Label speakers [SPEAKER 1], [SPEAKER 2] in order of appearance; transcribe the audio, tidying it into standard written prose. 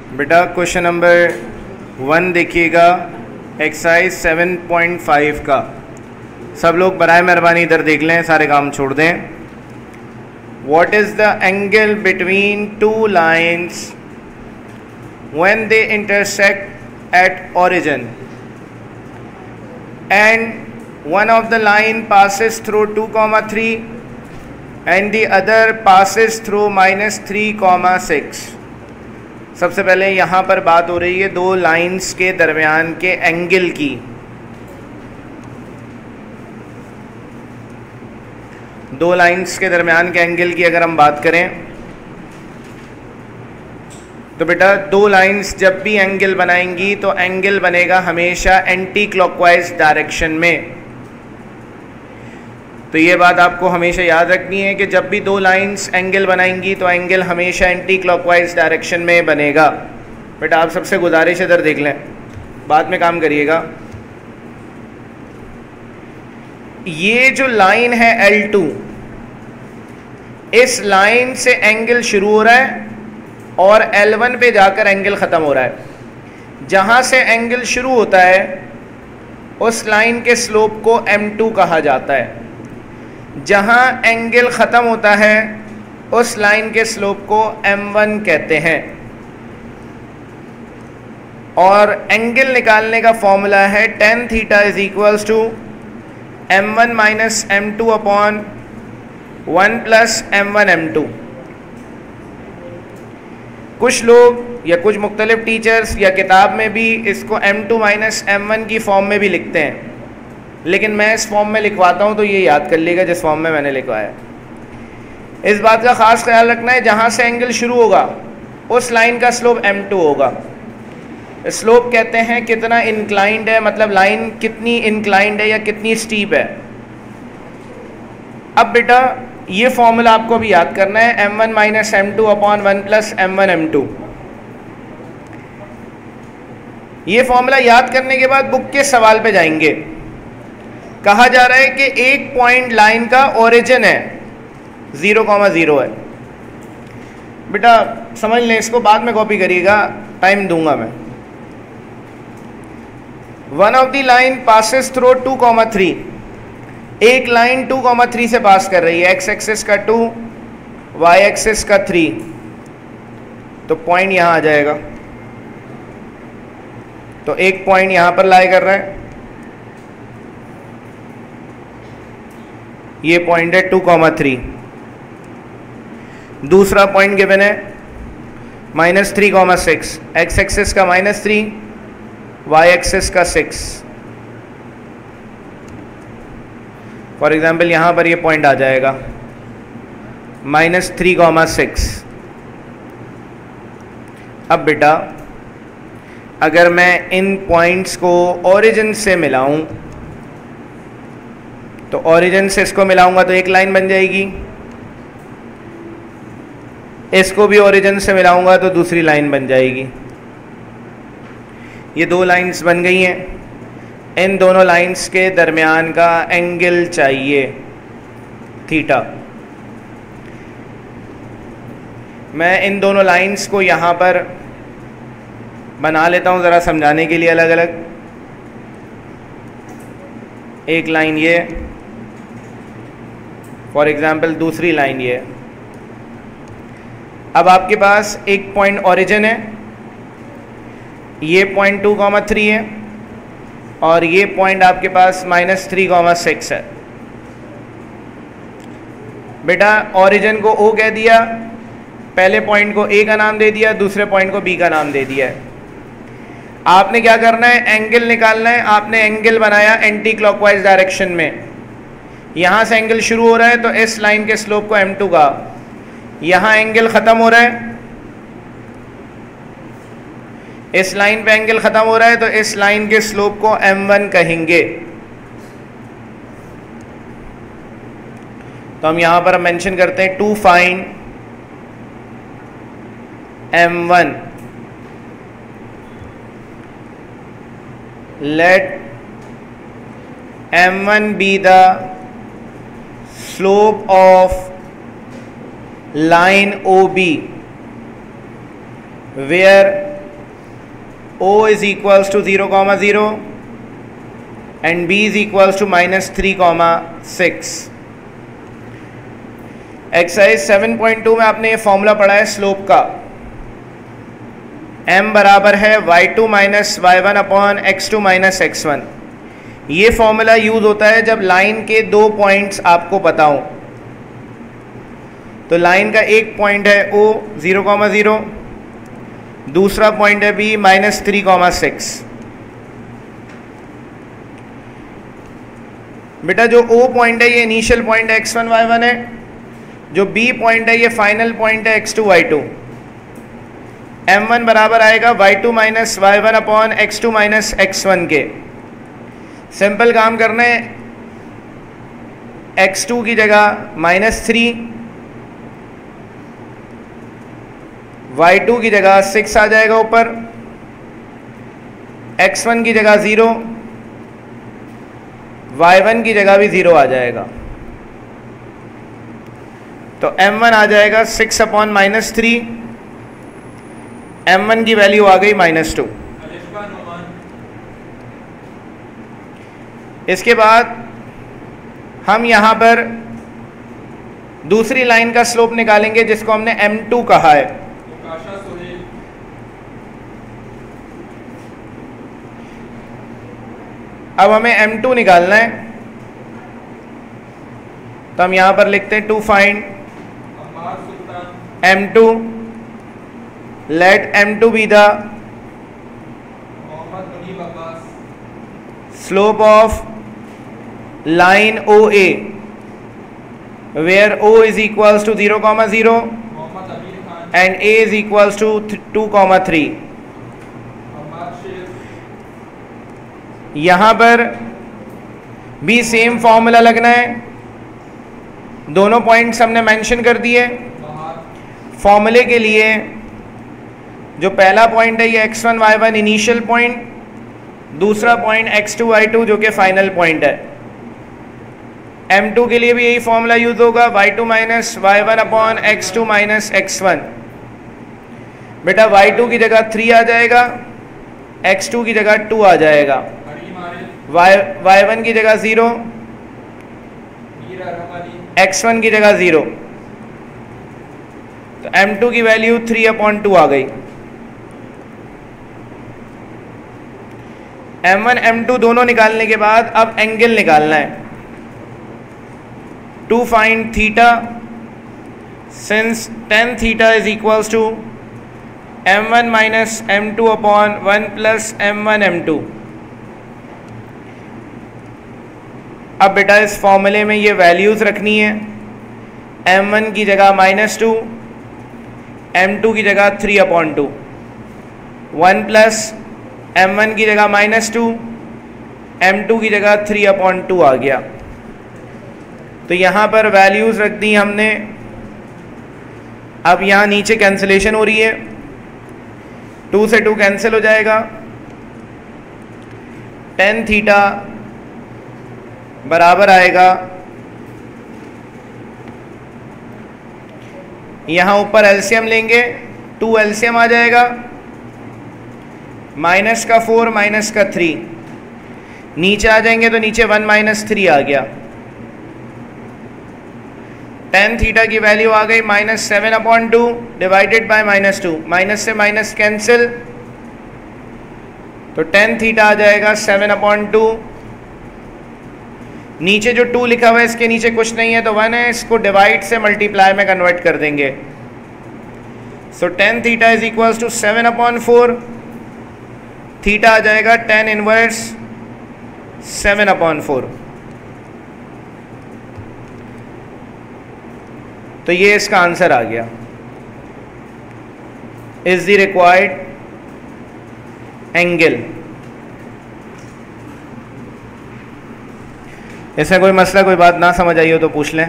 [SPEAKER 1] बेटा question number 1 देखिएगा, exercise 7.5 का। सब लोग बराए मेहरबानी इधर देख लें, सारे काम छोड़ दें। What is the angle between two lines when they intersect at origin and one of the line passes through 2,3 and the other passes through -3,6। सबसे पहले यहाँ पर बात हो रही है दो लाइंस के दरमियान के एंगल की। दो लाइंस के दरमियान के एंगल की अगर हम बात करें तो बेटा दो लाइंस जब भी एंगल बनाएंगी तो एंगल बनेगा हमेशा एंटी क्लॉकवाइज डायरेक्शन में। तो ये बात आपको हमेशा याद रखनी है कि जब भी दो लाइंस एंगल बनाएंगी तो एंगल हमेशा एंटी क्लॉकवाइज डायरेक्शन में बनेगा। बेटा आप सबसे गुजारिश इधर देख लें, बाद में काम करिएगा। ये जो लाइन है L2, इस लाइन से एंगल शुरू हो रहा है और L1 पे जाकर एंगल ख़त्म हो रहा है। जहाँ से एंगल शुरू होता है उस लाइन के स्लोप को M2 कहा जाता है। जहाँ एंगल ख़त्म होता है उस लाइन के स्लोप को M1 कहते हैं। और एंगल निकालने का फॉर्मूला है tan theta is equals to M1 minus M2 upon 1 plus M1 M2। कुछ लोग या कुछ मुख्तलिफ टीचर्स या किताब में भी इसको M2 माइनस M1 की फॉर्म में भी लिखते हैं, लेकिन मैं इस फॉर्म में लिखवाता हूँ तो ये याद कर लीजिएगा जिस फॉर्म में मैंने लिखवाया। इस बात का ख़ास ख्याल रखना है जहाँ से एंगल शुरू होगा उस लाइन का स्लोप M2 होगा। स्लोप कहते हैं कितना इंक्लाइंड है, मतलब लाइन कितनी इंक्लाइंड है या कितनी स्टीप है। अब बेटा ये फॉर्मूला आपको भी याद करना है, M1 minus M2 upon 1 plus M1 M2। ये फॉर्मूला याद करने के बाद बुक के सवाल पे जाएंगे। कहा जा रहा है कि एक पॉइंट लाइन का ओरिजिन है 0,0 है। बेटा समझ लें, इसको बाद में कॉपी करिएगा, टाइम दूंगा मैं। One of the line passes through 2,3। एक लाइन 2,3 से पास कर रही है, एक्स एक्सिस का 2, वाई एक्सिस का 3। तो पॉइंट यहां आ जाएगा। तो एक पॉइंट यहां पर लाई कर रहा है, ये पॉइंट है 2,3। दूसरा पॉइंट गिवन है -3,6, एक्स एक्सिस का -3, वाई एक्सिस का 6। फॉर एग्जाम्पल यहां पर ये पॉइंट आ जाएगा -3,6। अब बेटा अगर मैं इन पॉइंट्स को ओरिजिन से मिलाऊं तो ओरिजिन से इसको मिलाऊंगा तो एक लाइन बन जाएगी, इसको भी ओरिजिन से मिलाऊंगा तो दूसरी लाइन बन जाएगी। ये दो लाइंस बन गई हैं। इन दोनों लाइंस के दरमियान का एंगल चाहिए थीटा। मैं इन दोनों लाइंस को यहाँ पर बना लेता हूँ ज़रा समझाने के लिए अलग अलग। एक लाइन ये, फॉर एग्जाम्पल दूसरी लाइन ये। अब आपके पास एक पॉइंट ओरिजिन है, ये पॉइंट 2,3 है और ये पॉइंट आपके पास -3,6 है। बेटा ओरिजिन को O कह दिया, पहले पॉइंट को A का नाम दे दिया, दूसरे पॉइंट को B का नाम दे दिया है। आपने क्या करना है, एंगल निकालना है। आपने एंगल बनाया एंटी क्लॉकवाइज डायरेक्शन में। यहाँ से एंगल शुरू हो रहा है तो इस लाइन के स्लोप को M2 का, यहाँ एंगल ख़त्म हो रहा है, इस लाइन पे एंगल ख़त्म हो रहा है तो इस लाइन के स्लोप को M1 कहेंगे। तो हम यहाँ पर मेंशन करते हैं to find M1 let M1 be the slope of line OB where O is equals to 0, 0 and B is equals to -3, 6। Exercise 7.2 में आपने ये फॉर्मूला पढ़ा है स्लोप का। m बराबर है y2 minus y1 upon x2 minus x1। ये formula use होता है जब लाइन के दो पॉइंट्स आपको पता हो। तो लाइन का एक पॉइंट है O 0, 0, दूसरा पॉइंट है B -3, 6। बेटा जो O पॉइंट है ये इनिशियल पॉइंट है x1 y1 है, जो B पॉइंट है ये फाइनल पॉइंट है x2 y2। m1 बराबर आएगा y2 minus y1 upon x2 minus x1 के। सिंपल काम करना है, x2 की जगह -3, y2 की जगह 6 आ जाएगा ऊपर, x1 की जगह 0, y1 की जगह भी 0 आ जाएगा। तो m1 आ जाएगा 6 अपॉन -3, m1 की वैल्यू आ गई -2। इसके बाद हम यहाँ पर दूसरी लाइन का स्लोप निकालेंगे जिसको हमने m2 कहा है। अब हमें m2 निकालना है, तो हम यहाँ पर लिखते हैं to find m2, let m2 be the slope of line OA where O is equals to 0, 0 and A is equals to 2, 3। यहाँ पर भी सेम फॉर्मूला लगना है, दोनों पॉइंट्स हमने मेंशन कर दिए। फॉर्मूले के लिए जो पहला पॉइंट है ये x1 y1 इनिशियल पॉइंट, दूसरा पॉइंट x2 y2 जो कि फाइनल पॉइंट है। m2 के लिए भी यही फॉर्मूला यूज होगा, y2 minus y1 upon x2 minus x1। बेटा y2 की जगह 3 आ जाएगा, x2 की जगह 2 आ जाएगा, y1 की जगह 0, x1 की जगह 0। तो m2 की वैल्यू 3/2 आ गई। m1 m2 दोनों निकालने के बाद अब एंगल निकालना है। To find theta, since tan theta is equals to m1 minus m2 upon 1 plus m1 m2। अब बेटा इस फॉर्मूले में ये वैल्यूज रखनी है, m1 की जगह -2, m2 की जगह 3/2, 1 प्लस m1 की जगह -2, m2 की जगह 3/2 आ गया। तो यहाँ पर वैल्यूज रख दी हमने। अब यहाँ नीचे कैंसिलेशन हो रही है, 2 से 2 कैंसिल हो जाएगा, tan थीटा बराबर आएगा, यहाँ ऊपर एलसीएम लेंगे, 2 एलसीएम आ जाएगा, माइनस का 4 माइनस का 3, नीचे आ जाएंगे तो नीचे 1 माइनस 3 आ गया। tan थीटा की वैल्यू आ गई -7/2 डिवाइडेड बाय -2, माइनस से माइनस कैंसिल, तो tan थीटा आ जाएगा 7/2। नीचे जो 2 लिखा हुआ है इसके नीचे कुछ नहीं है तो 1 है, इसको डिवाइड से मल्टीप्लाई में कन्वर्ट कर देंगे। So tan theta is equals to 7/4, theta आ जाएगा tan इनवर्स 7/4। तो ये इसका आंसर आ गया, इज द रिक्वायर्ड एंगल। इसमें कोई मसला, कोई बात ना समझ आई हो तो पूछ लें।